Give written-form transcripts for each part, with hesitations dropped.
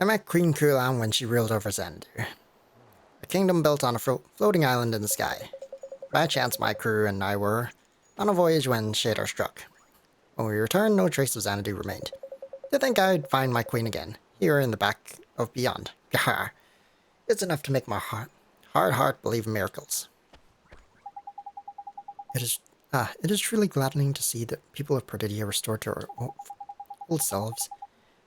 I met Queen Kulan when she ruled over Xanadu, a kingdom built on a floating island in the sky. By chance, my crew and I were on a voyage when Shadar struck. When we returned, no trace of Xanadu remained. Did think I'd find my queen again, here in the back of beyond. Gah! It's enough to make my hard heart believe in miracles. It is truly gladdening to see that people of Perdidia restored to our old selves.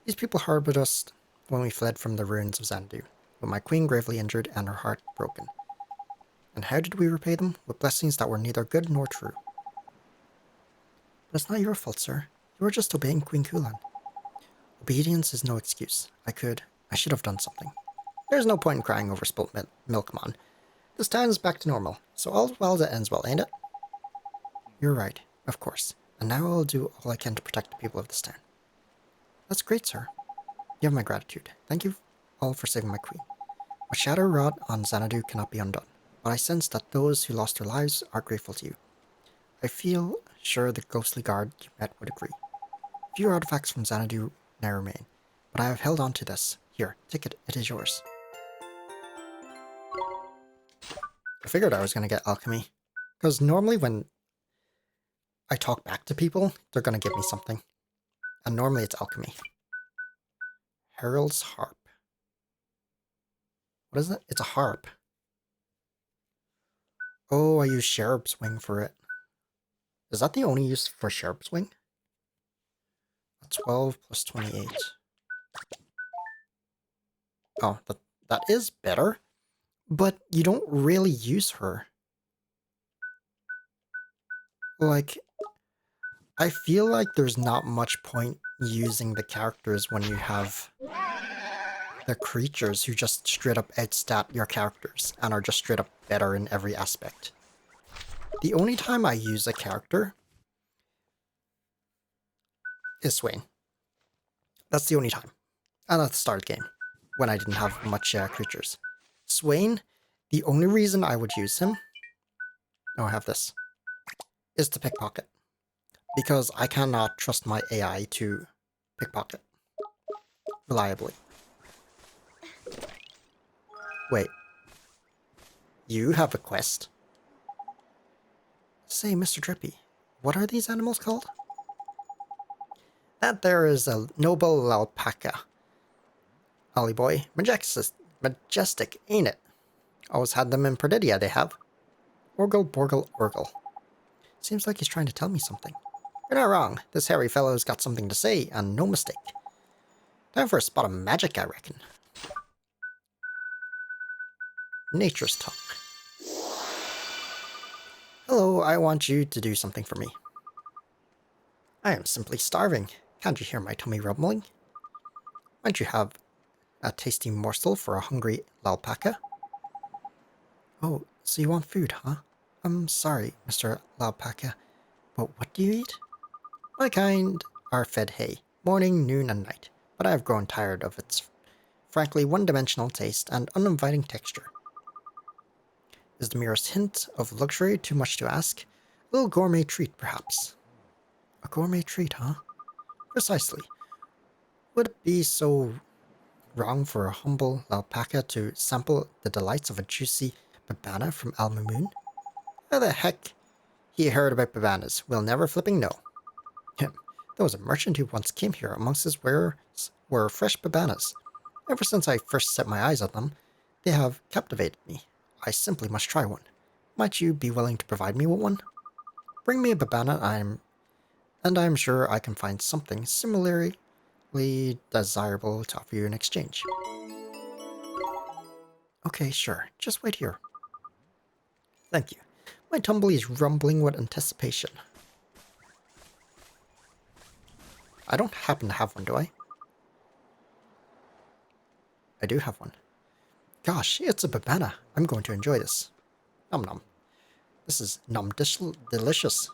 These people harbored us when we fled from the ruins of Xanadu, with my queen gravely injured and her heart broken. And how did we repay them? With blessings that were neither good nor true. But it's not your fault, sir. You were just obeying Queen Kulan. Obedience is no excuse. I should have done something. There's no point in crying over spilt milk, man. This town is back to normal, so all's well that ends well, ain't it? You're right, of course. And now I'll do all I can to protect the people of this town. That's great, sir. You have my gratitude. Thank you all for saving my queen. What Shadow wrought on Xanadu cannot be undone, but I sense that those who lost their lives are grateful to you. I feel sure the ghostly guard you met would agree. Few artifacts from Xanadu now remain, but I have held on to this. Here, take it. It is yours. I figured I was going to get alchemy, because normally when I talk back to people, they're going to give me something. And normally it's alchemy. Herald's Harp. What is it? It's a harp. Oh, I use Cherub's Wing for it. Is that the only use for Cherub's Wing? 12 plus 28. Oh, that is better. But you don't really use her. Like, I feel like there's not much point using the characters when you have the creatures who just straight up outstat your characters and are just straight up better in every aspect. The only time I use a character is Swain. That's the only time. And at the start of the game, when I didn't have much creatures. Swain, the only reason I would use him, oh, I have this, is to pickpocket. Because I cannot trust my AI to pickpocket reliably. Wait. You have a quest? Say, Mr. Drippy, what are these animals called? That there is a noble alpaca. Ollie boy, majestic, ain't it? Always had them in Perdidia, they have. Orgle, Borgle, Orgle. Seems like he's trying to tell me something. You're not wrong. This hairy fellow's got something to say, and no mistake. Time for a spot of magic, I reckon. Nature's Talk. Hello, I want you to do something for me. I am simply starving. Can't you hear my tummy rumbling? Might you have a tasty morsel for a hungry alpaca? Oh, so you want food, huh? I'm sorry, Mr. Alpaca, but what do you eat? My kind are fed hay, morning, noon, and night, but I have grown tired of its frankly one-dimensional taste and uninviting texture. Is the merest hint of luxury too much to ask? A little gourmet treat, perhaps. A gourmet treat, huh? Precisely. Would it be so wrong for a humble alpaca to sample the delights of a juicy babana from Al-Mamoon? How the heck he heard about babanas? We'll never flipping know. There was a merchant who once came here. Amongst his wares were fresh babanas. Ever since I first set my eyes on them, they have captivated me. I simply must try one. Might you be willing to provide me with one? Bring me a babana, and I'm sure I can find something similarly desirable to offer you in exchange. Okay, sure. Just wait here. Thank you. My tumble is rumbling with anticipation. I don't happen to have one, do I? I do have one. Gosh, it's a babana. I'm going to enjoy this. Nom nom. This is delicious.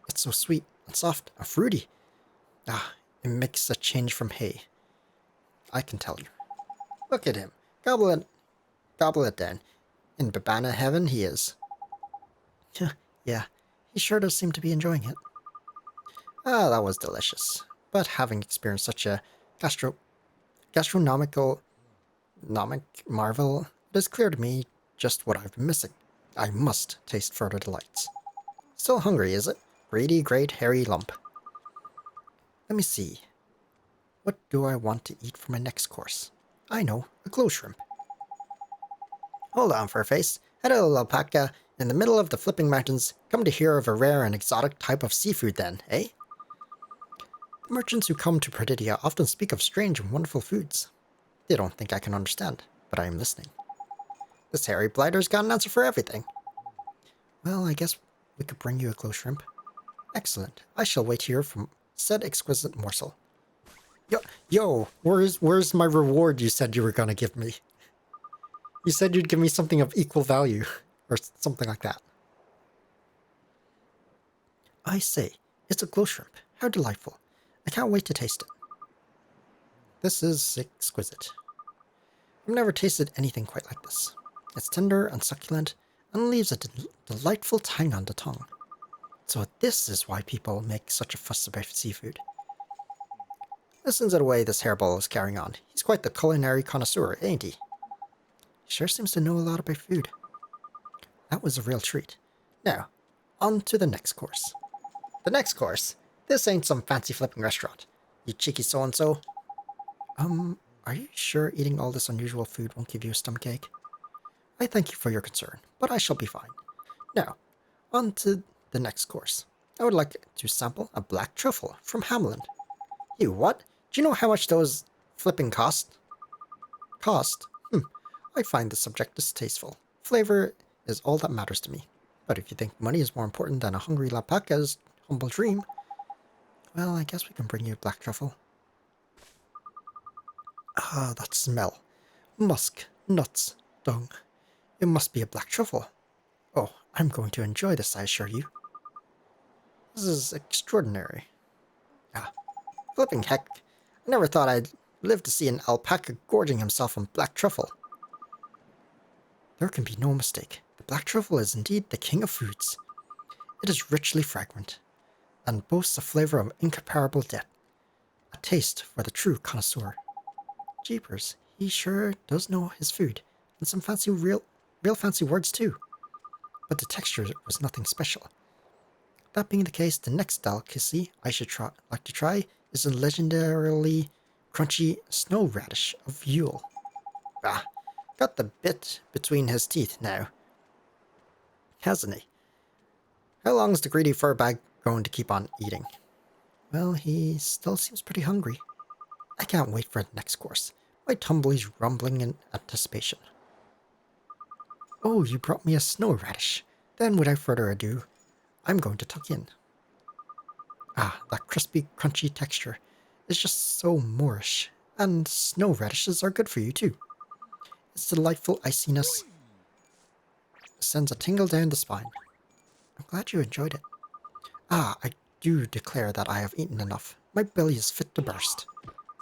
It's so sweet and soft and fruity. Ah, it makes a change from hay. I can tell you. Look at him. Gobble it down. In babana heaven he is. Yeah, he sure does seem to be enjoying it. Ah, that was delicious. But having experienced such a gastronomical nomic marvel, it is clear to me just what I've been missing. I must taste further delights. Still hungry, is it? Greedy, great, hairy lump. Let me see. What do I want to eat for my next course? I know, a glow shrimp. Hold on, Furface. Hello, alpaca. In the middle of the flipping mountains, come to hear of a rare and exotic type of seafood then, eh? The merchants who come to Perdidia often speak of strange and wonderful foods. They don't think I can understand, but I am listening. This hairy blighter's got an answer for everything. Well, I guess we could bring you a glow shrimp. Excellent. I shall wait here for said exquisite morsel. Yo, where's my reward you said you were gonna give me? You said you'd give me something of equal value, or something like that. I say, it's a glow shrimp. How delightful. I can't wait to taste it. This is exquisite. I've never tasted anything quite like this. It's tender and succulent, and leaves a delightful tang on the tongue. So this is why people make such a fuss about seafood. Listen to the way this hairball is carrying on. He's quite the culinary connoisseur, ain't he? He sure seems to know a lot about food. That was a real treat. Now, on to the next course. The next course? This ain't some fancy flipping restaurant. You cheeky so-and-so. Are you sure eating all this unusual food won't give you a stomachache? I thank you for your concern, but I shall be fine. Now, on to the next course. I would like to sample a black truffle from Hamlin. You what? Do you know how much those flipping cost? Cost? I find the subject distasteful. Flavor is all that matters to me. But if you think money is more important than a hungry alpaca's humble dream, well, I guess we can bring you black truffle. Ah, that smell. Musk, nuts, dung. It must be a black truffle. Oh, I'm going to enjoy this, I assure you. This is extraordinary. Ah, flipping heck. I never thought I'd live to see an alpaca gorging himself on black truffle. There can be no mistake. The black truffle is indeed the king of foods. It is richly fragrant, and boasts a flavor of incomparable depth. A taste for the true connoisseur. Jeepers, he sure does know his food, and some real fancy words too. But the texture was nothing special. That being the case, the next delicacy I should like to try is the legendarily crunchy snow radish of Yule. Ah, got the bit between his teeth now, hasn't he? How long's the greedy furbag going to keep on eating? Well, he still seems pretty hungry. I can't wait for the next course. My tumbly's rumbling in anticipation. Oh, you brought me a snow radish. Then, without further ado, I'm going to tuck in. Ah, that crispy, crunchy texture is just so Moorish. And snow radishes are good for you too. Its delightful iciness sends a tingle down the spine. I'm glad you enjoyed it. Ah, I do declare that I have eaten enough. My belly is fit to burst.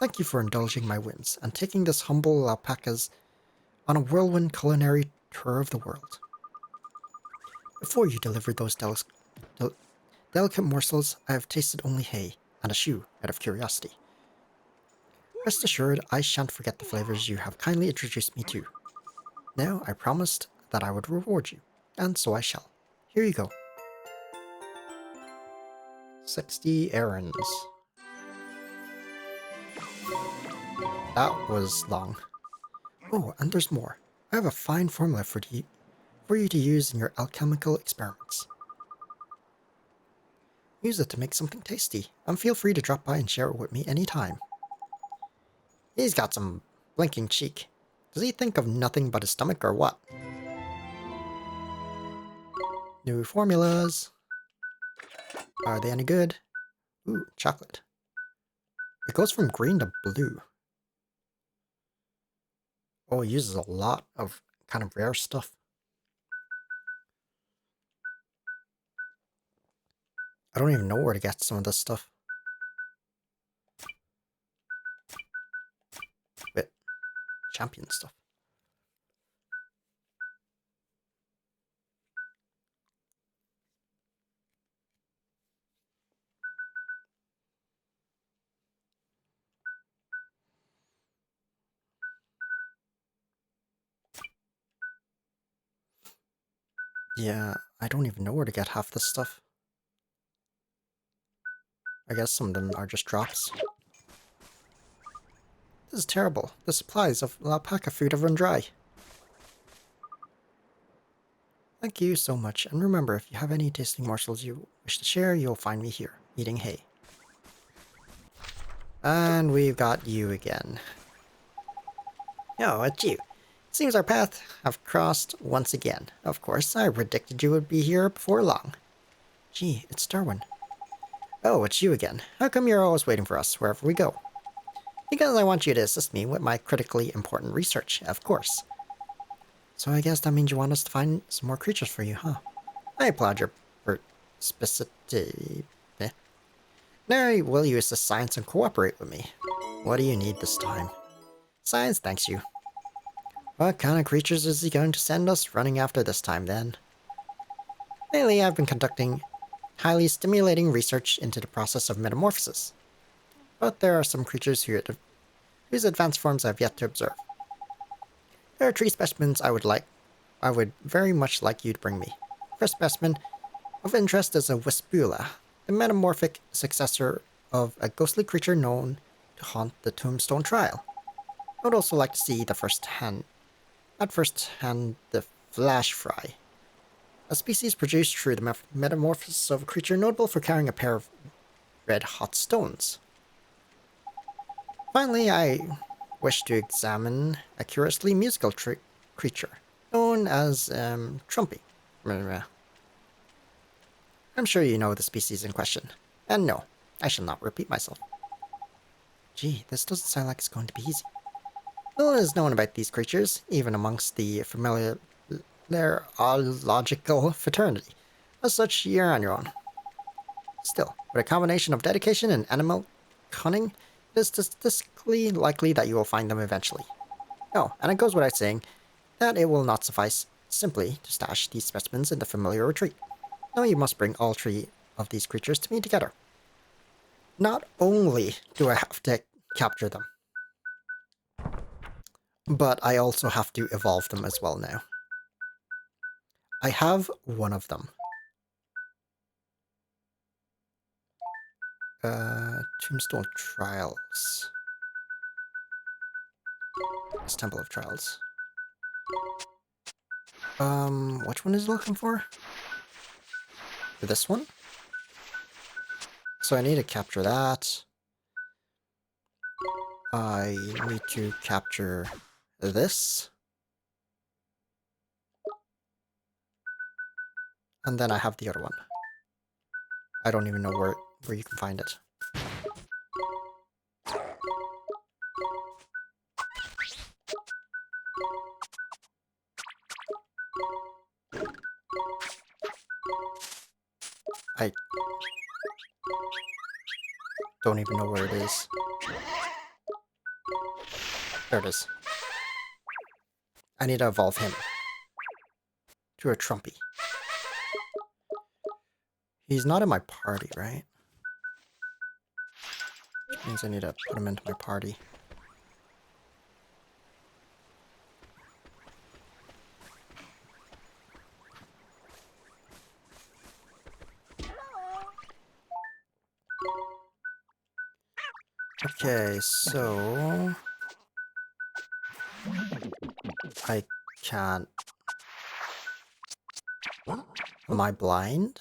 Thank you for indulging my whims and taking this humble alpacas on a whirlwind culinary tour of the world. Before you delivered those delicate morsels, I have tasted only hay and a shoe out of curiosity. Rest assured, I shan't forget the flavors you have kindly introduced me to. Now, I promised that I would reward you, and so I shall. Here you go. 60 errands. That was long. Oh, and there's more. I have a fine formula for you to use in your alchemical experiments. Use it to make something tasty, and feel free to drop by and share it with me anytime. He's got some blinking cheek. Does he think of nothing but his stomach or what? New formulas. Are they any good? Ooh, chocolate. It goes from green to blue. Oh, it uses a lot of kind of rare stuff. I don't even know where to get some of this stuff. Wait, champion stuff. Yeah, I don't even know where to get half this stuff. I guess some of them are just drops. This is terrible. The supplies of alpaca food have run dry. Thank you so much, and remember, if you have any tasting morsels you wish to share, you'll find me here, eating hay. And we've got you again. Oh, it's you. Seems our paths have crossed once again. Of course, I predicted you would be here before long. Gee, it's Darwin. Oh, it's you again. How come you're always waiting for us, wherever we go? Because I want you to assist me with my critically important research, of course. So I guess that means you want us to find some more creatures for you, huh? I applaud your perspicacity. Now will you assist science and cooperate with me? What do you need this time? Science thanks you. What kind of creatures is he going to send us running after this time, then? Lately, I've been conducting highly stimulating research into the process of metamorphosis. But there are some creatures whose advanced forms I've yet to observe. There are three specimens I would very much like you to bring me. First specimen of interest is a Wispula, the metamorphic successor of a ghostly creature known to haunt the Tombstone Trial. I would also like to see the the Flash Fry, a species produced through the metamorphosis of a creature notable for carrying a pair of red-hot stones. Finally, I wish to examine a curiously musical creature, known as Trumpy. I'm sure you know the species in question. And no, I shall not repeat myself. Gee, this doesn't sound like it's going to be easy. Little is known about these creatures, even amongst the familiarological fraternity. As such, you're on your own. Still, with a combination of dedication and animal cunning, it is statistically likely that you will find them eventually. Oh, and it goes without saying that it will not suffice simply to stash these specimens in the familiar retreat. No, you must bring all three of these creatures to me together. Not only do I have to capture them, but I also have to evolve them as well now. I have one of them. Tombstone Trials. It's Temple of Trials. Which one is it looking for? This one? So I need to capture that. I need to capture this. And then I have the other one. I don't even know where you can find it. I don't even know where it is. There it is. I need to evolve him to a Trumpy. He's not in my party, right? Which means I need to put him into my party. Okay, so I can't. Am I blind?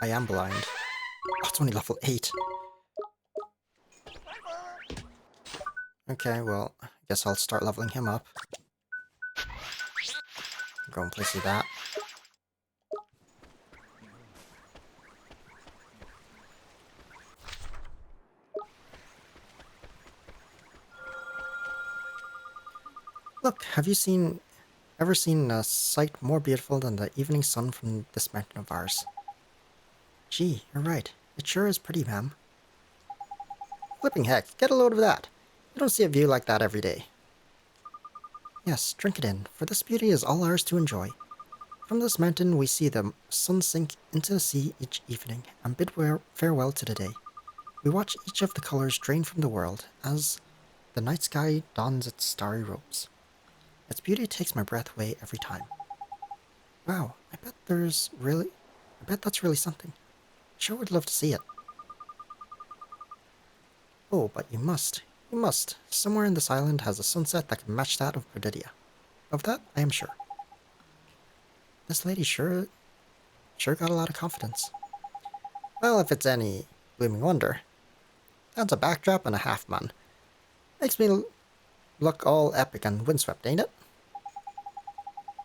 I am blind. Oh, it's only level 8. Okay, well, I guess I'll start leveling him up. Go and place that. Look, have you ever seen a sight more beautiful than the evening sun from this mountain of ours? Gee, you're right. It sure is pretty, ma'am. Flipping heck, get a load of that. You don't see a view like that every day. Yes, drink it in, for this beauty is all ours to enjoy. From this mountain we see the sun sink into the sea each evening and bid farewell to the day. We watch each of the colours drain from the world as the night sky dons its starry robes. Its beauty takes my breath away every time. Wow, I bet that's really something. Sure would love to see it. Oh, but you must. You must. Somewhere in this island has a sunset that can match that of Perdidia. Of that, I am sure. This lady sure got a lot of confidence. Well, if it's any blooming wonder. That's a backdrop and a half, man. Makes me look all epic and windswept, ain't it?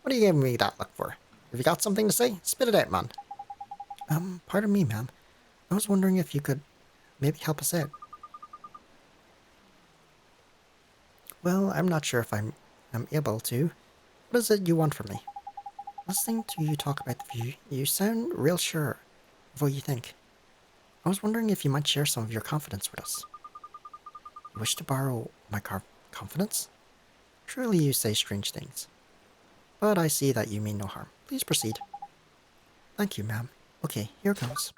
What are you giving me that look for? Have you got something to say? Spit it out, man. Pardon me, ma'am. I was wondering if you could maybe help us out. Well, I'm not sure if I'm able to. What is it you want from me? Listening to you talk about the view, you sound real sure of what you think. I was wondering if you might share some of your confidence with us. You wish to borrow my confidence? Truly you say strange things. But I see that you mean no harm. Please proceed. Thank you, ma'am. Okay, here goes.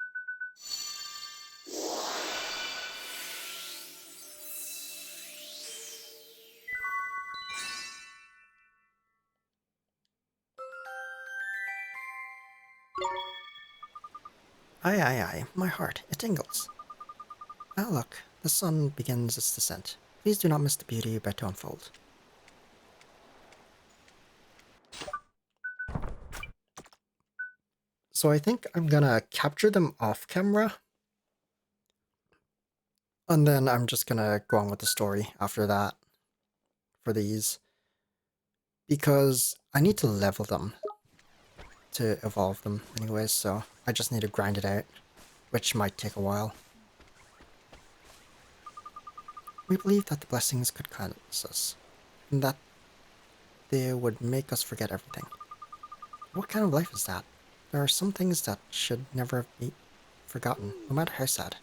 Aye, aye, aye, my heart, it tingles. Ah, look, the sun begins its descent. Please do not miss the beauty about to unfold. So I think I'm gonna capture them off camera, and then I'm just gonna go on with the story after that for these, because I need to level them to evolve them anyways, so I just need to grind it out, which might take a while. We believe that the blessings could cleanse us, and that they would make us forget everything. What kind of life is that? There are some things that should never be forgotten, no matter how sad,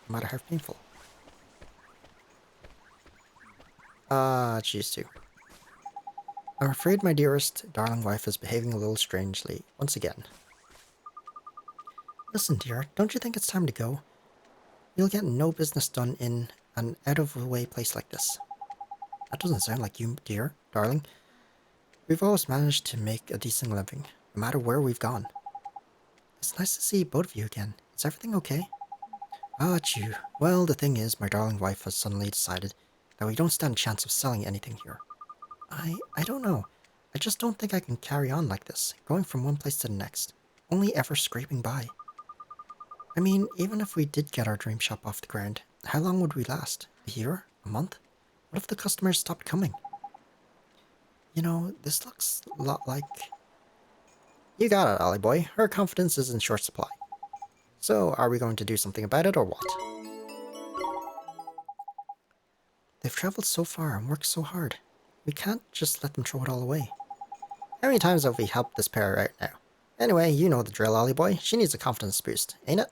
no matter how painful. Geez too. I'm afraid my dearest, darling wife is behaving a little strangely, once again. Listen, dear, don't you think it's time to go? You'll get no business done in an out-of-the-way place like this. That doesn't sound like you, dear, darling. We've always managed to make a decent living, no matter where we've gone. It's nice to see both of you again. Is everything okay? Ah, Chew. Well, the thing is, my darling wife has suddenly decided that we don't stand a chance of selling anything here. I don't know. I just don't think I can carry on like this, going from one place to the next, only ever scraping by. I mean, even if we did get our dream shop off the ground, how long would we last? A year? A month? What if the customers stopped coming? You know, this looks a lot like... You got it, Ollie boy. Her confidence is in short supply. So, are we going to do something about it or what? They've traveled so far and worked so hard. We can't just let them throw it all away. How many times have we helped this pair out now? Anyway, you know the drill, Ollie boy. She needs a confidence boost, ain't it?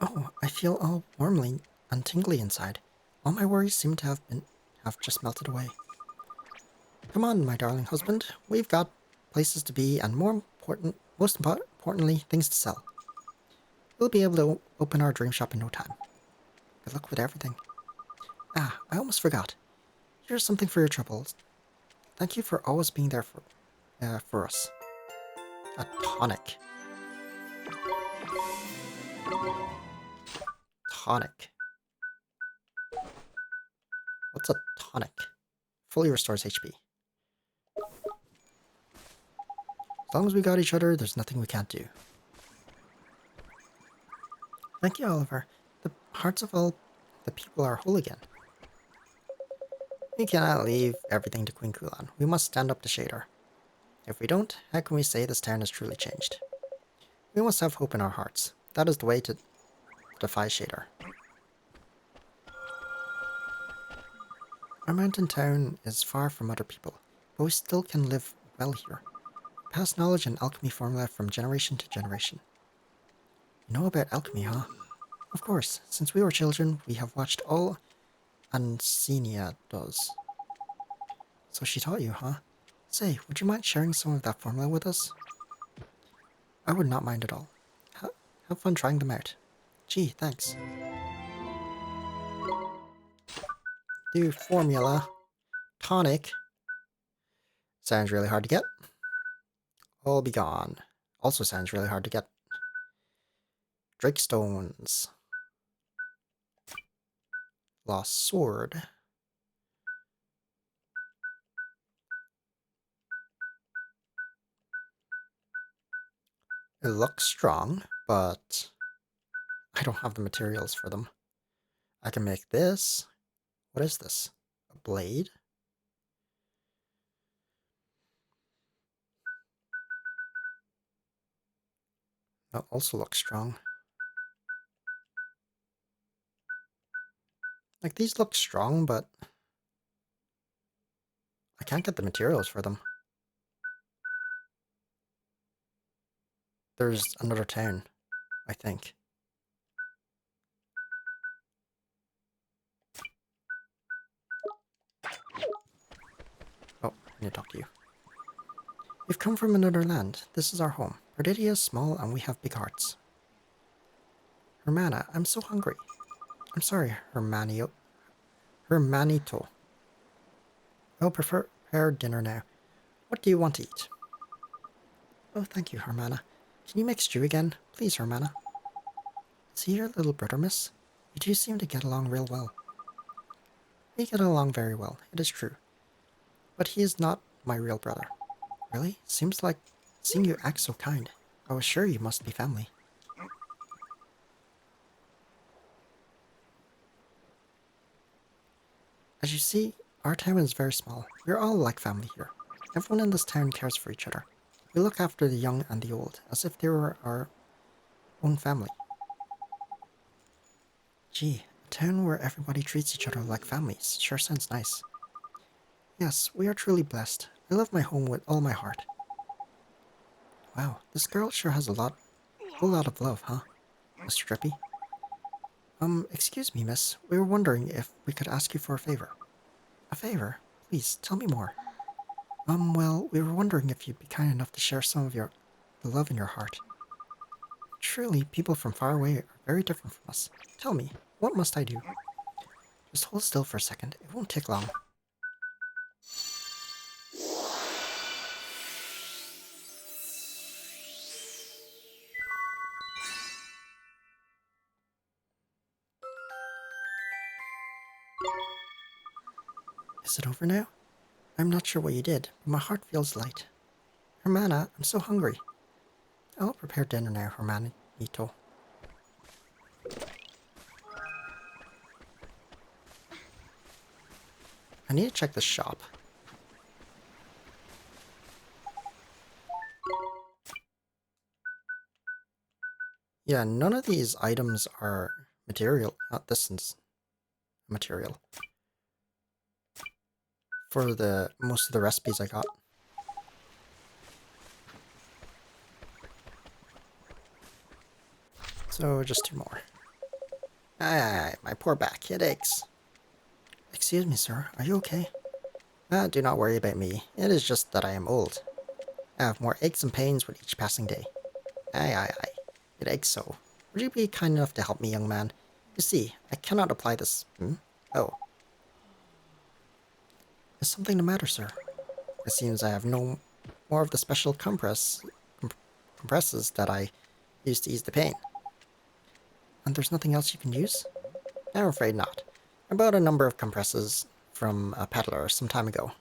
Oh, I feel all warmly and tingly inside. All my worries seem to have just melted away. Come on, my darling husband. We've got places to be and most importantly, things to sell. We'll be able to open our dream shop in no time. Good luck with everything. Ah, I almost forgot. Here's something for your troubles. Thank you for always being there for us. A tonic. Tonic. What's a tonic? Fully restores HP. As long as we got each other, there's nothing we can't do. Thank you, Oliver. The hearts of all the people are whole again. We cannot leave everything to Queen Kulan. We must stand up to Shadar. If we don't, how can we say this town has truly changed? We must have hope in our hearts. That is the way to defy Shadar. Our mountain town is far from other people, but we still can live well here. Pass knowledge and alchemy formula from generation to generation. You know about alchemy, huh? Of course, since we were children, we have watched all Ancenia does. So she taught you, huh? Say, would you mind sharing some of that formula with us? I would not mind at all. Have fun trying them out. Gee, thanks. Do formula. Tonic. Sounds really hard to get. All be gone. Also sounds really hard to get. Drake stones. Lost sword. It looks strong, but I don't have the materials for them. I can make this. What is this? A blade? That also looks strong. Like, these look strong, but I can't get the materials for them. There's another town, I think. Oh, I need to talk to you. We've come from another land. This is our home. Perdidia is small and we have big hearts. Hermana, I'm so hungry. I'm sorry, Hermanito. I'll prepare dinner now. What do you want to eat? Oh, thank you, Hermana. Can you make stew again? Please, Hermana. Is he your little brother, miss? You two seem to get along real well. We get along very well, it is true. But he is not my real brother. Really? Seems like seeing you act so kind. I was sure you must be family. As you see, our town is very small. We're all like family here. Everyone in this town cares for each other. We look after the young and the old, as if they were our own family. Gee, a town where everybody treats each other like families sure sounds nice. Yes, we are truly blessed. I love my home with all my heart. Wow, this girl sure has a whole lot of love, huh? Mr. Drippy? Excuse me, miss. We were wondering if we could ask you for a favor. A favor? Please, tell me more. Well, we were wondering if you'd be kind enough to share some of the love in your heart. Truly, people from far away are very different from us. Tell me, what must I do? Just hold still for a second. It won't take long. Is it over now? I'm not sure what you did, but my heart feels light. Hermana, I'm so hungry. I'll prepare dinner now, Hermanito. I need to check the shop. Yeah, none of these items are material. This is material. For the most of the recipes I got. So just two more. Aye, my poor back, it aches. Excuse me, sir, are you okay? Do not worry about me. It is just that I am old. I have more aches and pains with each passing day. Aye. It aches so. Would you be kind enough to help me, young man? You see, I cannot apply this. Oh. Is something the matter, sir? It seems I have no more of the special compresses that I used to ease the pain. And there's nothing else you can use? I'm afraid not. I bought a number of compresses from a peddler some time ago,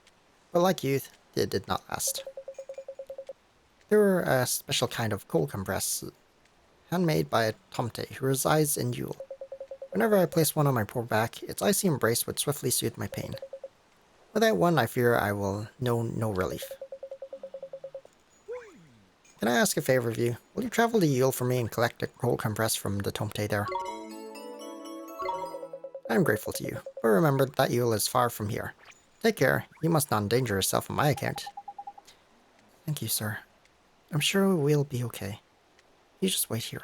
but like youth, they did not last. They were a special kind of cold compress, handmade by a tomte who resides in Yule. Whenever I place one on my poor back, its icy embrace would swiftly soothe my pain. Without one, I fear I will know no relief. Can I ask a favor of you? Will you travel to Yule for me and collect a cold compress from the tomte there? I am grateful to you, but remember that Yule is far from here. Take care. You must not endanger yourself on my account. Thank you, sir. I'm sure we'll be okay. You just wait here.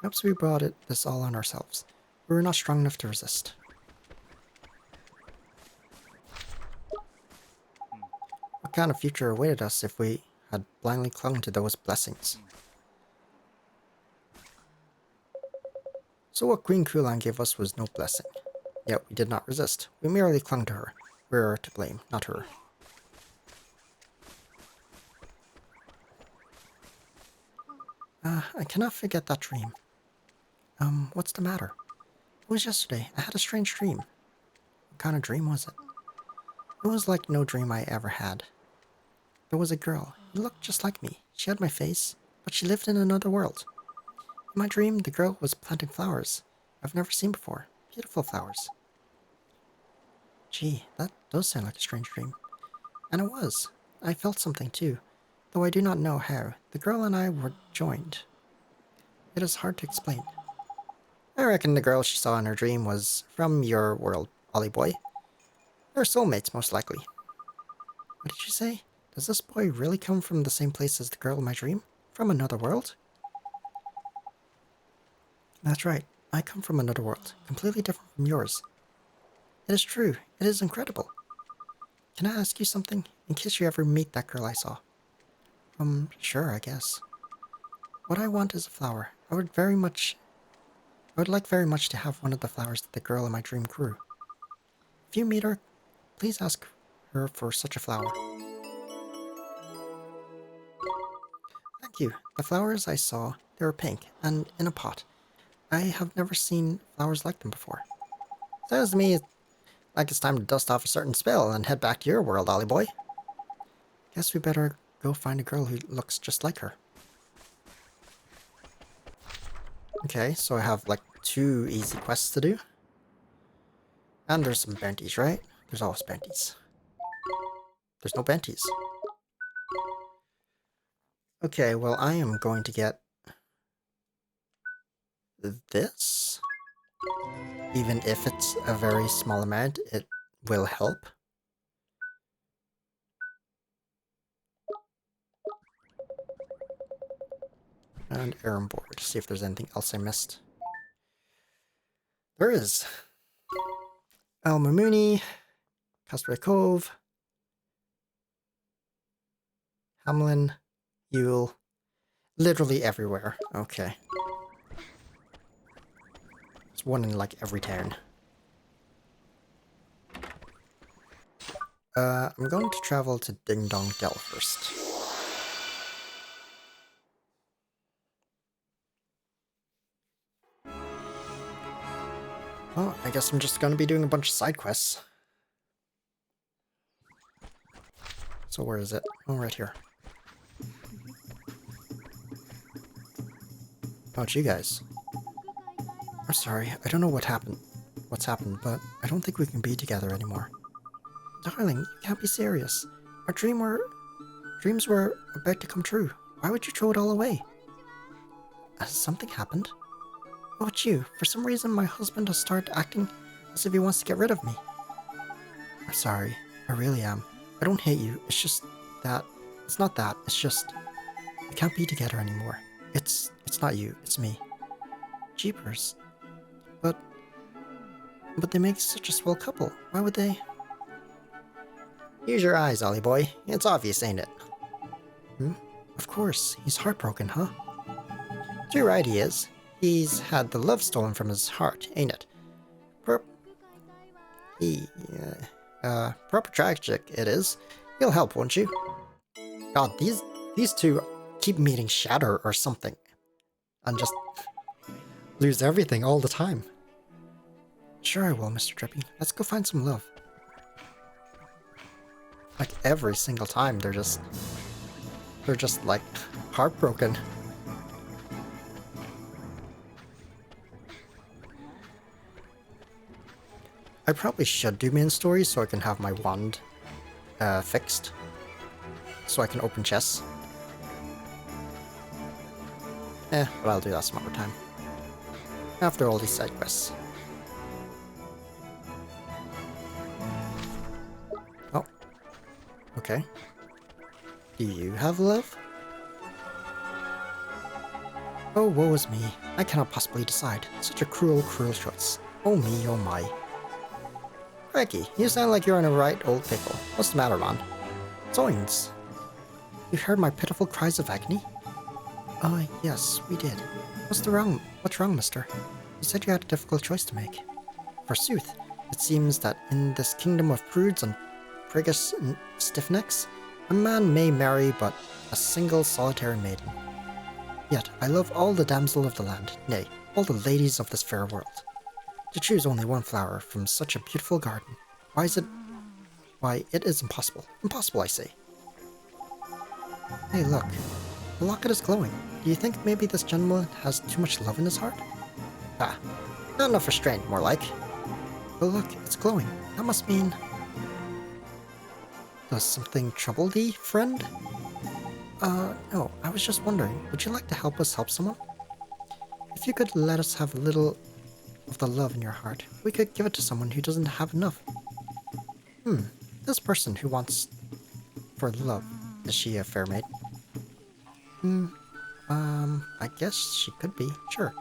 Perhaps we brought this all on ourselves. We were not strong enough to resist. what kind of future awaited us if we had blindly clung to those blessings. So what Queen Kulan gave us was no blessing. Yet we did not resist. We merely clung to her. We are to blame, not her. I cannot forget that dream. What's the matter? It was yesterday. I had a strange dream. What kind of dream was it? It was like no dream I ever had. There was a girl. She looked just like me. She had my face, but she lived in another world. In my dream, the girl was planting flowers I've never seen before. Beautiful flowers. Gee, that does sound like a strange dream. And it was. I felt something too, though I do not know how. The girl and I were joined. It is hard to explain. I reckon the girl she saw in her dream was from your world, Ollie boy. They're soulmates, most likely. What did you say? Does this boy really come from the same place as the girl in my dream? From another world? That's right. I come from another world, completely different from yours. It is true. It is incredible. Can I ask you something, in case you ever meet that girl I saw? Sure, I guess. What I want is a flower. I would like very much to have one of the flowers that the girl in my dream grew. If you meet her, please ask her for such a flower. Thank you. The flowers I saw, they were pink, and in a pot. I have never seen flowers like them before. Sounds to me like it's time to dust off a certain spell and head back to your world, Ollie boy. Guess we better go find a girl who looks just like her. Okay, so I have like 2 easy quests to do. And there's some bounties, right? There's always bounties. There's no bounties. Okay, well I am going to get this. Even if it's a very small amount, it will help. And errand board, see if there's anything else I missed. There is. El Mamuni, Castaway Cove, Hamlin, Yule, literally everywhere. Okay. There's one in like every town. I'm going to travel to Ding Dong Dell first. Well, I guess I'm just going to be doing a bunch of side quests. So where is it? Oh, right here. Oh, it's you guys. I'm sorry, I don't know what's happened, but I don't think we can be together anymore. Darling, you can't be serious. Our dreams were about to come true. Why would you throw it all away? Has something happened? Oh, it's you. For some reason, my husband has started acting as if he wants to get rid of me. I'm sorry. I really am. I don't hate you. It's just that... It's not that. It's just... We can't be together anymore. It's not you. It's me. Jeepers. But they make such a swell couple. Why would they... Use your eyes, Ollie boy. It's obvious, ain't it? Of course. He's heartbroken, huh? Too right he is. He's had the love stolen from his heart, ain't it? Proper tragic it is. You'll help, won't you? God, these two keep meeting shatter or something. And just lose everything all the time. Sure I will, Mr. Drippy. Let's go find some love. Like every single time they're just like heartbroken. I probably should do main story so I can have my wand fixed. So I can open chests. But I'll do that some other time. After all these side quests. Oh. Okay. Do you have love? Oh, woe is me. I cannot possibly decide. Such a cruel, cruel choice. Oh me, oh my. Crikey, you sound like you're in a right old pickle. What's the matter, man? Zoins! You heard my pitiful cries of agony? Yes, we did. What's wrong, mister? You said you had a difficult choice to make. Forsooth, it seems that in this kingdom of prudes and priggish stiffnecks, a man may marry but a single solitary maiden. Yet I love all the damsel of the land, nay, all the ladies of this fair world. To choose only one flower from such a beautiful garden, why, it is impossible. Impossible, I say. Hey, look. The locket is glowing. Do you think maybe this gentleman has too much love in his heart? Ah, not enough restraint, more like. But look, it's glowing. That must mean... Does something trouble thee, friend? No, I was just wondering, would you like to help us help someone? If you could let us have a little of the love in your heart, we could give it to someone who doesn't have enough. This person who wants for love, is she a fair maid? I guess she could be, sure.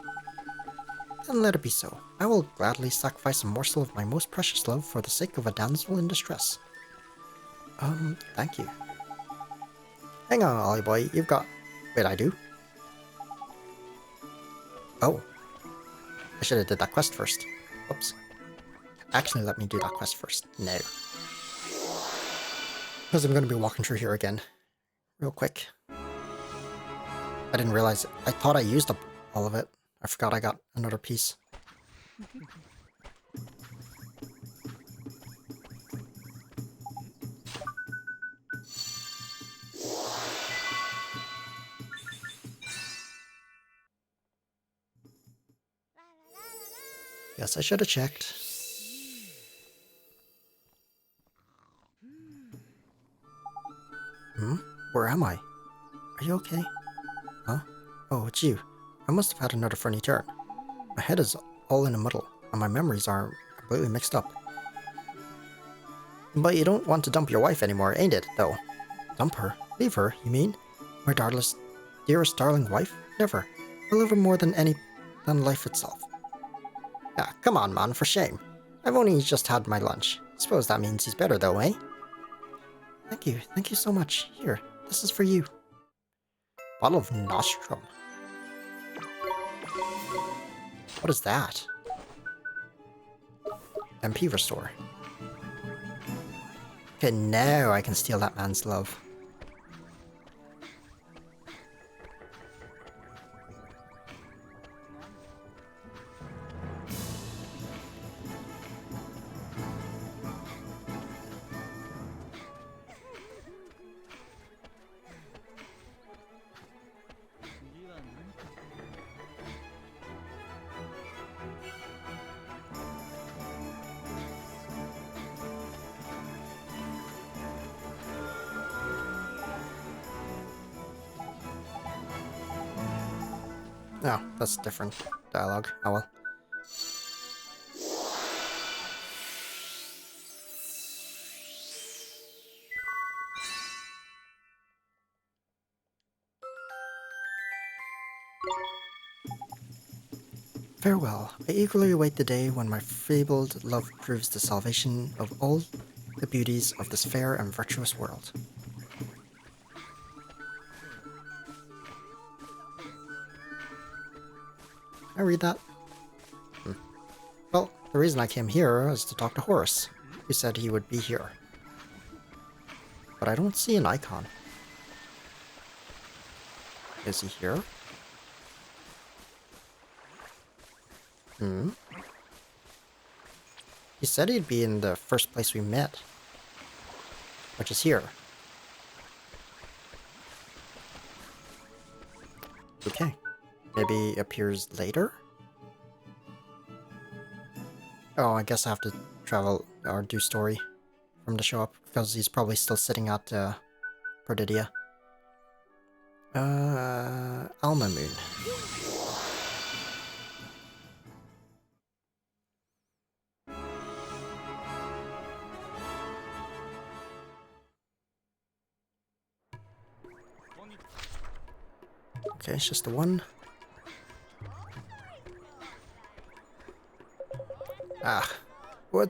Then let it be so. I will gladly sacrifice a morsel of my most precious love for the sake of a damsel in distress. Thank you. Hang on, Ollie boy, you've got... Wait, I do? Oh. I should have did that quest first. Whoops. Actually, let me do that quest first. No. Because I'm going to be walking through here again. Real quick. I didn't realize it. I thought I used up all of it. I forgot I got another piece. Yes, I should have checked. Where am I? Are you okay? Huh? Oh, it's you. I must have had another funny turn. My head is all in a muddle, and my memories are completely mixed up. But you don't want to dump your wife anymore, ain't it, though? Dump her? Leave her, you mean? My dearest darling wife? Never. I love her more than life itself. Ah, come on, man, for shame. I've only just had my lunch. Suppose that means he's better, though, eh? Thank you so much. Here, this is for you. Bottle of Nostrum. What is that? MP restore. Okay, now I can steal that man's love. Oh, that's different dialogue. Oh well. Farewell. I eagerly await the day when my fabled love proves the salvation of all the beauties of this fair and virtuous world. Can I read that? Well, the reason I came here is to talk to Horace, who said he would be here. But I don't see an icon. Is he here? He said he'd be in the first place we met, which is here. Okay. Maybe he appears later? Oh, I guess I have to travel or do story for him to show up, because he's probably still sitting at Perdidia. Alma Moon. Okay, it's just the one. Ah, what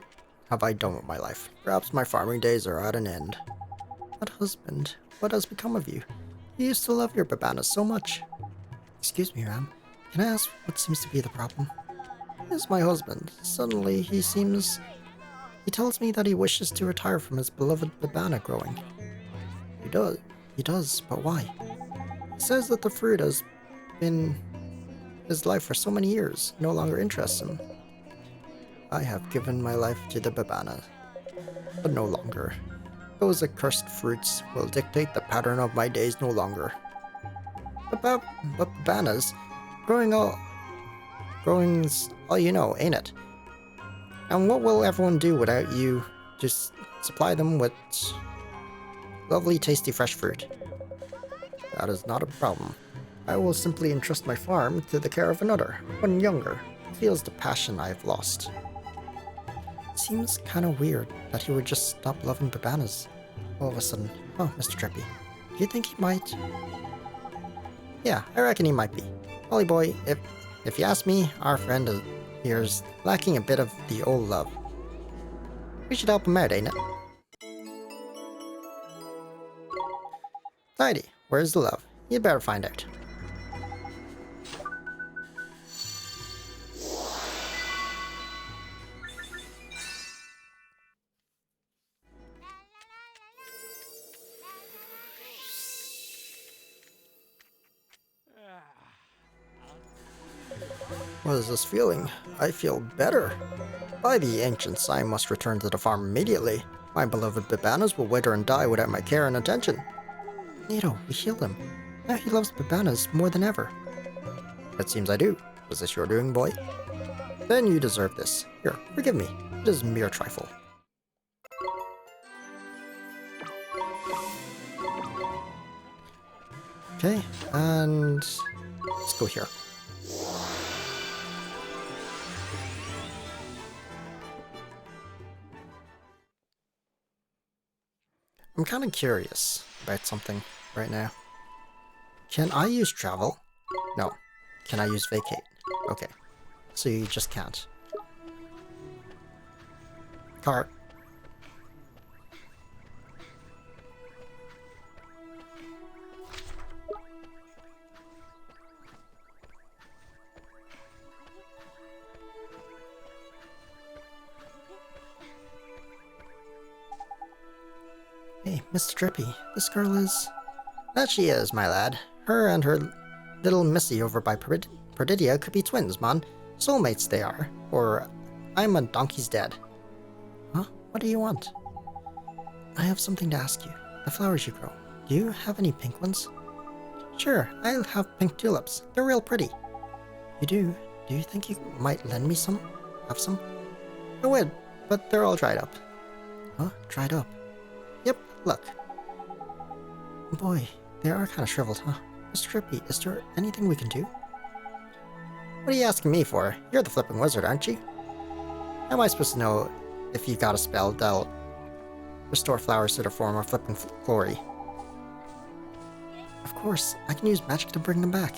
have I done with my life? Perhaps my farming days are at an end. But husband, what has become of you? You used to love your babanas so much. Excuse me, ma'am. Can I ask what seems to be the problem? He's my husband. Suddenly, he tells me that he wishes to retire from his beloved babana growing. He does, but why? He says that the fruit has been his life for so many years, no longer interests him. I have given my life to the babana, but no longer. Those accursed fruits will dictate the pattern of my days no longer. But babanas, growing's all you know, ain't it? And what will everyone do without you? Just supply them with lovely, tasty, fresh fruit. That is not a problem. I will simply entrust my farm to the care of another, one younger, who feels the passion I have lost. It seems kind of weird that he would just stop loving babanas all of a sudden. Oh, Mr. Drippy, do you think he might? Yeah, I reckon he might be. Ollie boy, if you ask me, our friend here's lacking a bit of the old love. We should help him out, ain't it? Tidy, where's the love? You'd better find out. What is this feeling? I feel better. By the ancients, I must return to the farm immediately. My beloved babanas will wither and die without my care and attention. Nito, we healed him. Now he loves babanas more than ever. It seems I do. Was this your doing, boy? Then you deserve this. Here, forgive me. It is a mere trifle. Okay, and let's go here. I'm kind of curious about something right now. Can I use travel? No. Can I use vacate? Okay. So you just can't. Cart. Hey, Mr. Drippy, this girl is... That she is, my lad. Her and her little missy over by Perdidia could be twins, man. Soulmates they are. Or I'm a donkey's dead. Huh? What do you want? I have something to ask you. The flowers you grow, do you have any pink ones? Sure, I'll have pink tulips. They're real pretty. You do? Do you think you might lend me some? Have some? I would, but they're all dried up. Huh? Dried up? Yep, look. Boy, they are kind of shriveled, huh? Mr. Drippy, is there anything we can do? What are you asking me for? You're the flipping wizard, aren't you? How am I supposed to know if you got a spell that'll restore flowers to their former flipping glory? Of course, I can use magic to bring them back.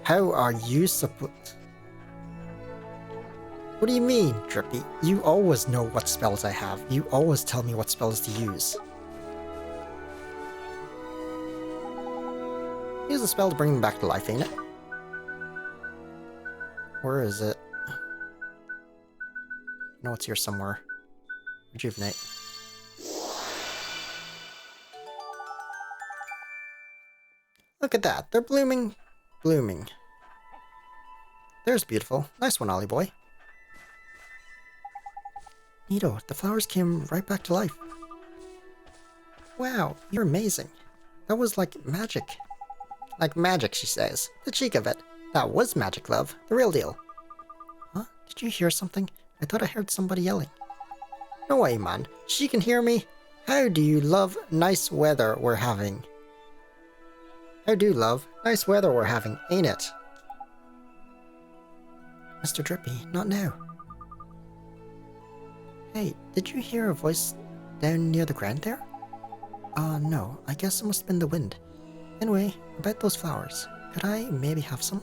How are you supposed... What do you mean, Drippy? You always know what spells I have. You always tell me what spells to use. Use a spell to bring them back to life, ain't it? Where is it? No, it's here somewhere. Rejuvenate. Look at that. They're blooming. Blooming. There's beautiful. Nice one, Ollie boy. Nito, the flowers came right back to life. Wow, you're amazing. That was like magic. Like magic, she says. The cheek of it. That was magic, love. The real deal. Huh? Did you hear something? I thought I heard somebody yelling. No way, man. She can hear me. How do you love nice weather we're having? How do love nice weather we're having, ain't it? Mr. Drippy, not now. Hey, did you hear a voice down near the ground there? No. I guess it must have been the wind. Anyway, about those flowers. Could I maybe have some?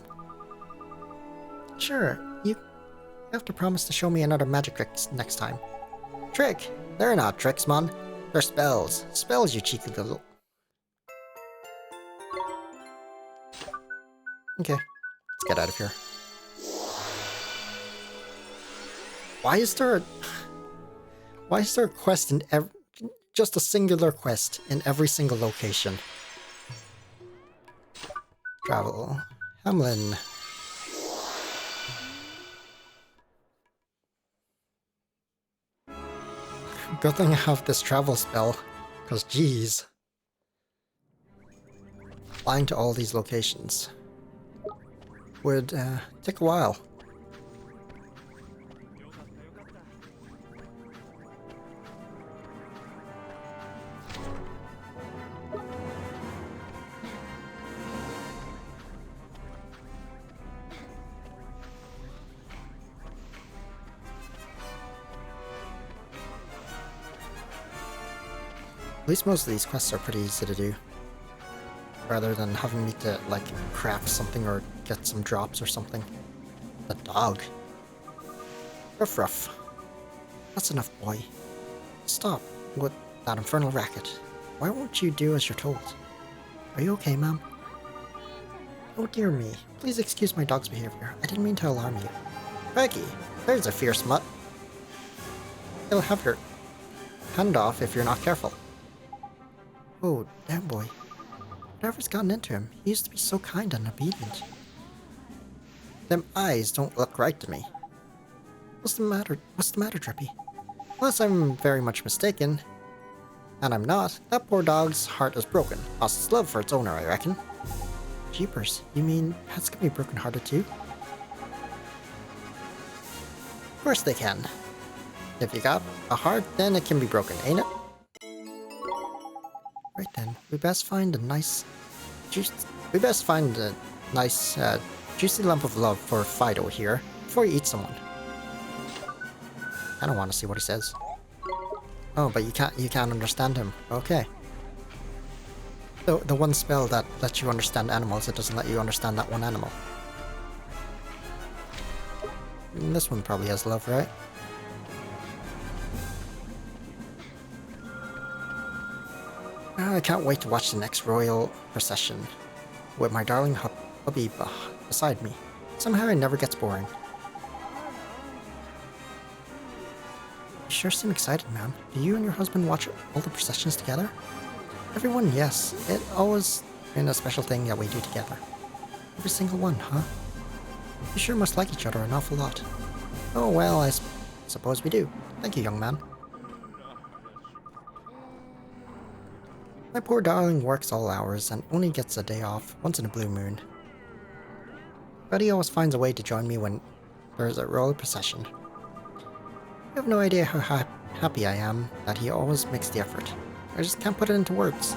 Sure, you have to promise to show me another magic trick next time. Trick? They're not tricks, man. They're spells. Spells, you cheeky little... Okay, let's get out of here. Why is there a... Why is there a quest in every... Just a singular quest in every single location? Travel. Hamlin. Good thing I have this travel spell, because geez. Flying to all these locations would take a while. At least most of these quests are pretty easy to do. Rather than having me to, like, craft something or get some drops or something. The dog. Ruff ruff. That's enough, boy. Stop with that infernal racket. Why won't you do as you're told? Are you okay, ma'am? Oh dear me. Please excuse my dog's behavior. I didn't mean to alarm you. Becky, there's a fierce mutt. He'll have your hand off if you're not careful. Oh, damn boy. Whatever's gotten into him, he used to be so kind and obedient. Them eyes don't look right to me. What's the matter, Drippy? Unless I'm very much mistaken, and I'm not, that poor dog's heart is broken. Lost its love for its owner, I reckon. Jeepers, you mean pets can be broken-hearted too? Of course they can. If you got a heart, then it can be broken, ain't it? Right then, we best find a nice, juicy lump of love for Fido here before you eat someone. I don't want to see what he says. Oh, but you can't understand him. Okay. The one spell that lets you understand animals, it doesn't let you understand that one animal. And this one probably has love, right? I can't wait to watch the next royal procession with my darling hubby beside me. Somehow it never gets boring. You sure seem excited, ma'am. Do you and your husband watch all the processions together? Everyone, yes. It always been a special thing that we do together. Every single one, huh? You sure must like each other an awful lot. Oh well, I suppose we do. Thank you, young man. My poor darling works all hours and only gets a day off once in a blue moon. But he always finds a way to join me when there's a royal procession. You have no idea how happy I am that he always makes the effort. I just can't put it into words.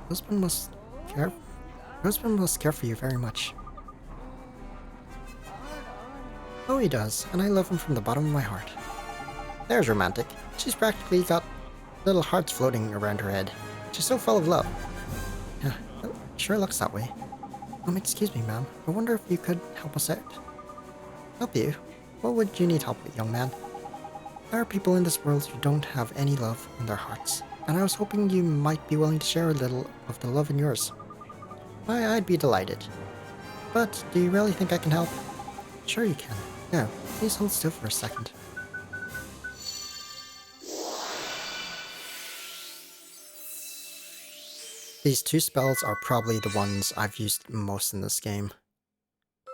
Husband must care for you very much. Oh, he does, and I love him from the bottom of my heart. There's romantic. She's practically got little hearts floating around her head. She's so full of love. Yeah, it sure looks that way. Excuse me, ma'am. I wonder if you could help us out. Help you? What would you need help with, young man? There are people in this world who don't have any love in their hearts, and I was hoping you might be willing to share a little of the love in yours. Why, I'd be delighted. But, do you really think I can help? Sure you can. Now, please hold still for a second. These two spells are probably the ones I've used most in this game.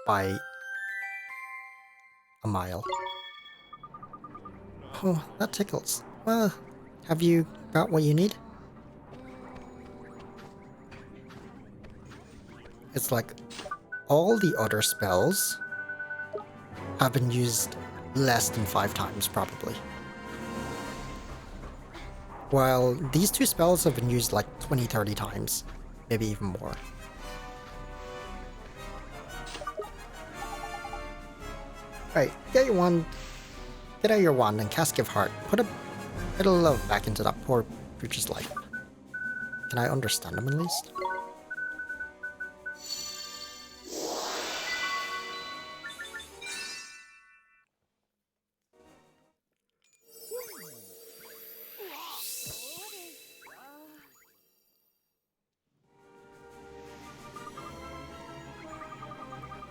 By a mile. Oh, that tickles. Well, have you got what you need? It's like all the other spells have been used less than 5 times, probably. While these two spells have been used like 20-30 times, maybe even more. Alright, get out your wand and cast Give Heart. Put a bit of love back into that poor creature's life. Can I understand him at least?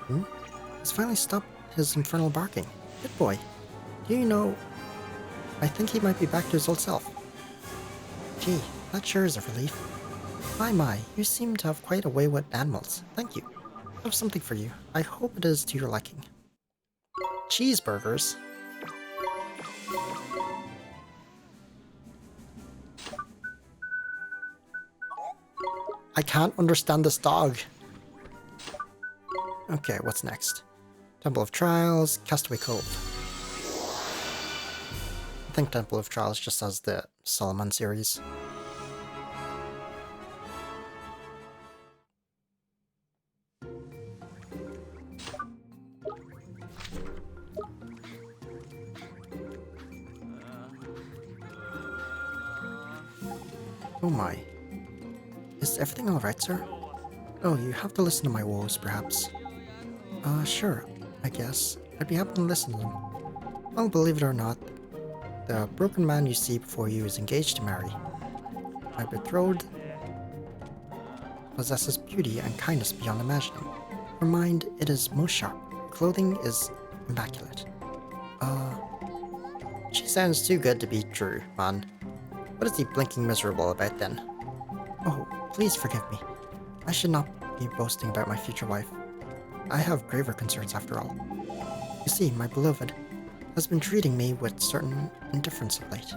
Hmm? He's finally stopped his infernal barking. Good boy. Do you know, I think he might be back to his old self. Gee, that sure is a relief. My, you seem to have quite a way with animals. Thank you. I have something for you. I hope it is to your liking. Cheeseburgers? I can't understand this dog. Okay, what's next? Temple of Trials, Castaway Cove. I think Temple of Trials just has the Solomon series. Oh my. Is everything alright, sir? Oh, you have to listen to my woes, perhaps. Sure, I guess. I'd be happy to listen to them. Well, believe it or not, the broken man you see before you is engaged to marry. My betrothed possesses beauty and kindness beyond imagining. Her mind, it is most sharp. Clothing is immaculate. She sounds too good to be true, man. What is he blinking miserable about then? Oh, please forgive me. I should not be boasting about my future wife. I have graver concerns after all. You see, my beloved has been treating me with certain indifference of late.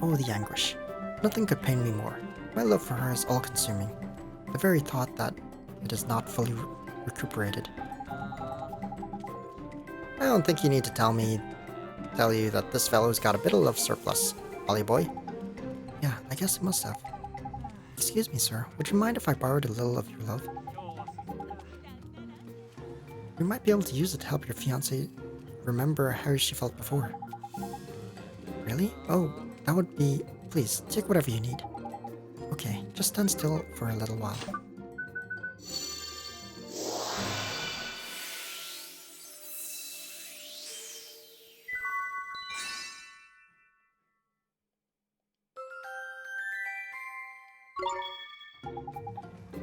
Oh, the anguish. Nothing could pain me more. My love for her is all-consuming. The very thought that it is not fully recuperated. I don't think you need to tell you that this fellow's got a bit of love surplus, Ollie boy. Yeah, I guess it must have. Excuse me, sir. Would you mind if I borrowed a little of your love? You might be able to use it to help your fiancée remember how she felt before. Really? Oh, that would be... Please, take whatever you need. Okay, just stand still for a little while.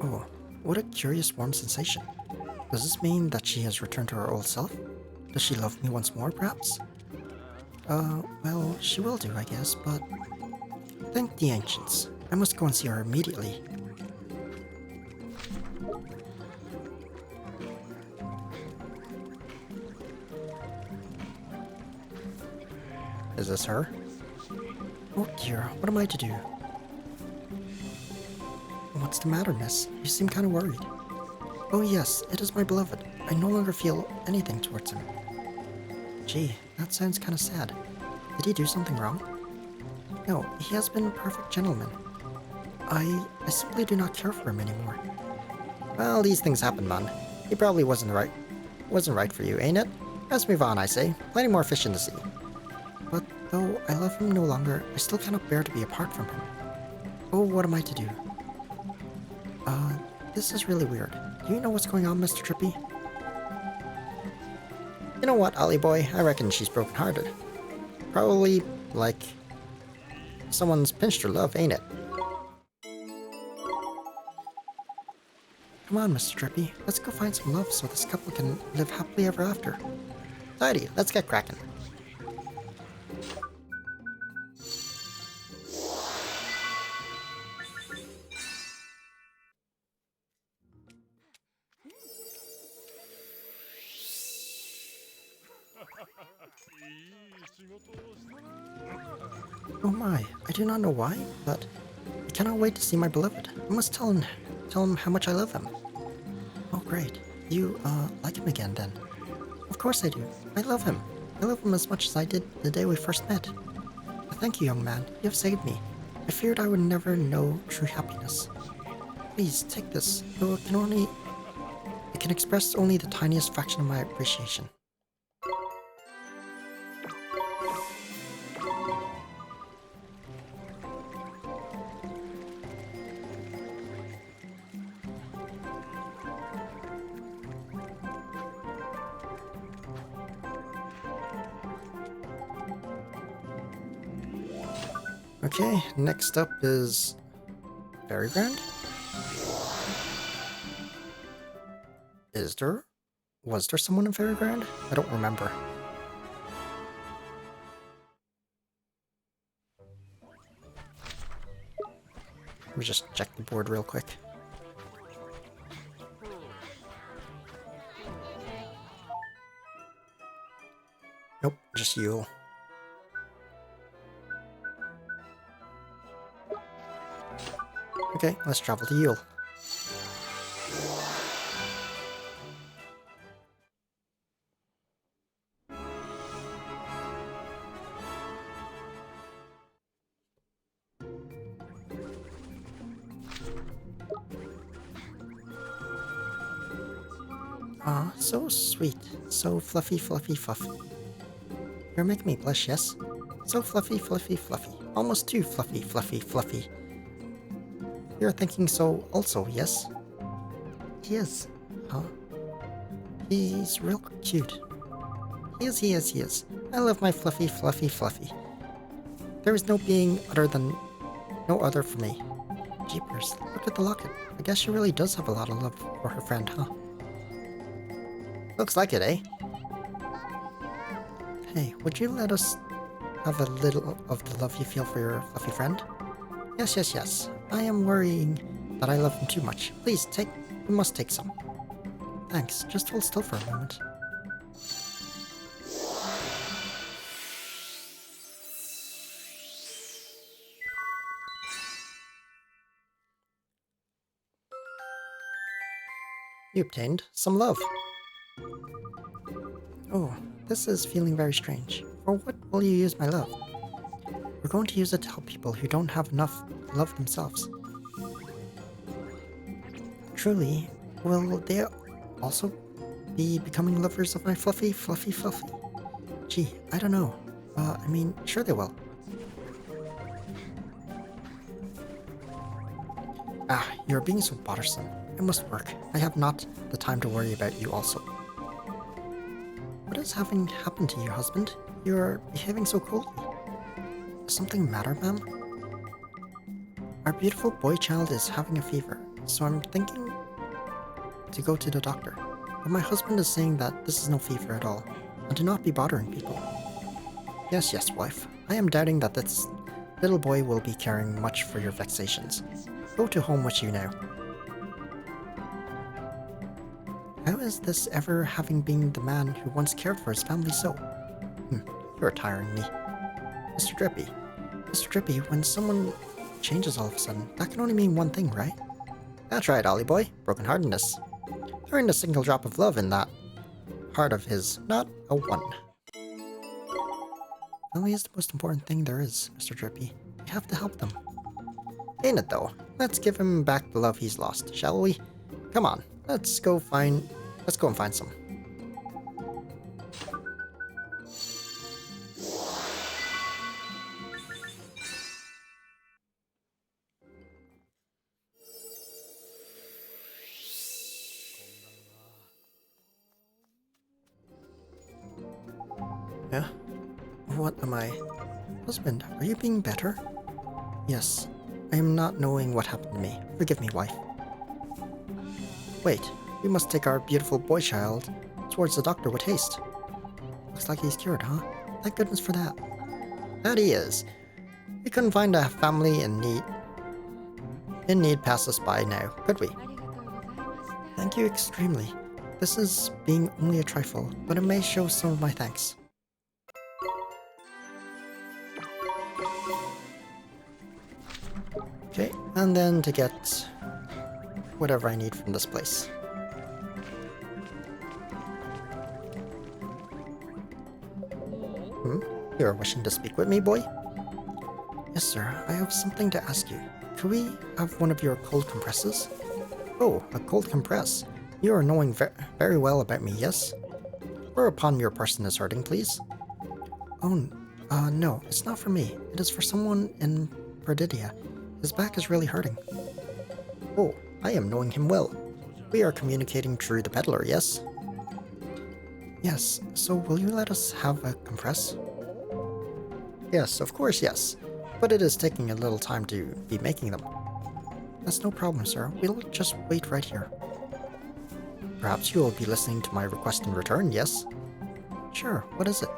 Oh, what a curious warm sensation. Does this mean that she has returned to her old self? Does she love me once more, perhaps? Well, she will do, I guess, but... Thank the ancients. I must go and see her immediately. Is this her? Oh dear, what am I to do? What's the matter, miss? You seem kind of worried. Oh yes, it is my beloved. I no longer feel anything towards him. Gee, that sounds kind of sad. Did he do something wrong? No, he has been a perfect gentleman. I simply do not care for him anymore. Well, these things happen, man. He probably wasn't right for you, ain't it? Let's move on, I say. Plenty more fish in the sea. But though I love him no longer, I still cannot bear to be apart from him. Oh, what am I to do? This is really weird. Do you know what's going on, Mr. Trippy? You know what, Ollie boy? I reckon she's broken-hearted. Probably, like, someone's pinched her love, ain't it? Come on, Mr. Trippy. Let's go find some love so this couple can live happily ever after. Tidy, let's get cracking. Oh my, I do not know why, but I cannot wait to see my beloved. I must tell him how much I love him. Oh great, you, like him again then? Of course I do. I love him. I love him as much as I did the day we first met. Thank you, young man. You have saved me. I feared I would never know true happiness. Please, take this, though it can express only the tiniest fraction of my appreciation. Okay, next up is Fairy Ground. Is there? Was there someone in Fairyground? I don't remember. Let me just check the board real quick. Nope, just Yule. Okay, let's travel to Yule. Aw, so sweet. So fluffy, fluffy, fluffy. You're making me blush, yes? So fluffy, fluffy, fluffy. Almost too fluffy, fluffy, fluffy. You're thinking so also, yes? He is. Huh? He's real cute. He is, he is, he is. I love my fluffy, fluffy, fluffy. There is no being no other for me. Jeepers, look at the locket. I guess she really does have a lot of love for her friend, huh? Looks like it, eh? Hey, would you let us have a little of the love you feel for your fluffy friend? Yes, yes, yes. I am worrying that I love him too much. Please, you must take some. Thanks, just hold still for a moment. You obtained some love. Oh, this is feeling very strange. For what will you use my love? We're going to use it to help people who don't have enough love themselves. Truly, will they also be becoming lovers of my fluffy, fluffy, fluffy? Gee, I don't know. I mean, sure they will. Ah, you're being so bothersome. I must work. I have not the time to worry about you also. What is having happened to you, husband? You're behaving so coldly. Does something matter, ma'am? Our beautiful boy child is having a fever, so I'm thinking to go to the doctor. But my husband is saying that this is no fever at all, and to not be bothering people. Yes, yes, wife. I am doubting that this little boy will be caring much for your vexations. Go to home with you now. How is this ever having been the man who once cared for his family so? You're tiring me. Mr. Drippy. Mr. Drippy, when someone changes all of a sudden, that can only mean one thing, right? That's right, Ollie boy. Brokenheartedness. There ain't a single drop of love in that heart of his. Not a one. Family is the most important thing there is, Mr. Drippy. We have to help them. Ain't it though? Let's give him back the love he's lost, shall we? Come on, let's go and find some. Yeah? What am I? Husband, are you being better? Yes. I am not knowing what happened to me. Forgive me, wife. Wait, we must take our beautiful boy child towards the doctor with haste. Looks like he's cured, huh? Thank goodness for that. That he is. We couldn't find a family in need pass us by now, could we? Thank you extremely. This is being only a trifle, but it may show some of my thanks. Okay, and then to get whatever I need from this place. You're wishing to speak with me, boy? Yes, sir. I have something to ask you. Could we have one of your cold compresses? Oh, a cold compress. You are knowing very well about me, yes? Whereupon your person is hurting, please? Oh, no, it's not for me. It is for someone in Perdidia. His back is really hurting. Oh, I am knowing him well. We are communicating through the peddler, yes? Yes, so will you let us have a compress? Yes, of course, yes. But it is taking a little time to be making them. That's no problem, sir. We'll just wait right here. Perhaps you will be listening to my request in return, yes? Sure, what is it?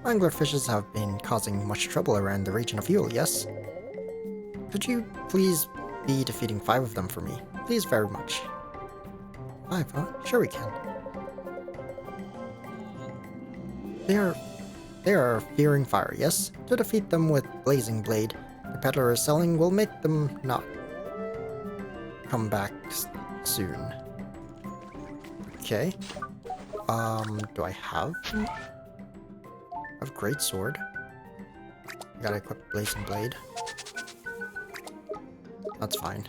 Anglerfishes have been causing much trouble around the region of Yule, yes? Could you please be defeating 5 of them for me? Please very much. 5, huh? Sure we can. They are fearing fire, yes? To defeat them with Blazing Blade, the peddler is selling will make them not come back soon. Okay. Do I have them? I have Great Sword. I gotta equip Blazing Blade. That's fine.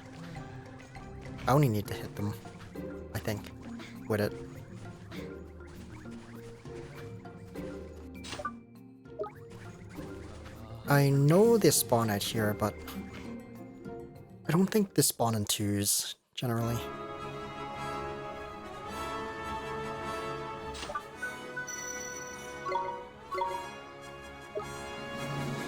I only need to hit them, I think, with it. I know they spawn out here, but I don't think they spawn in 2s, generally.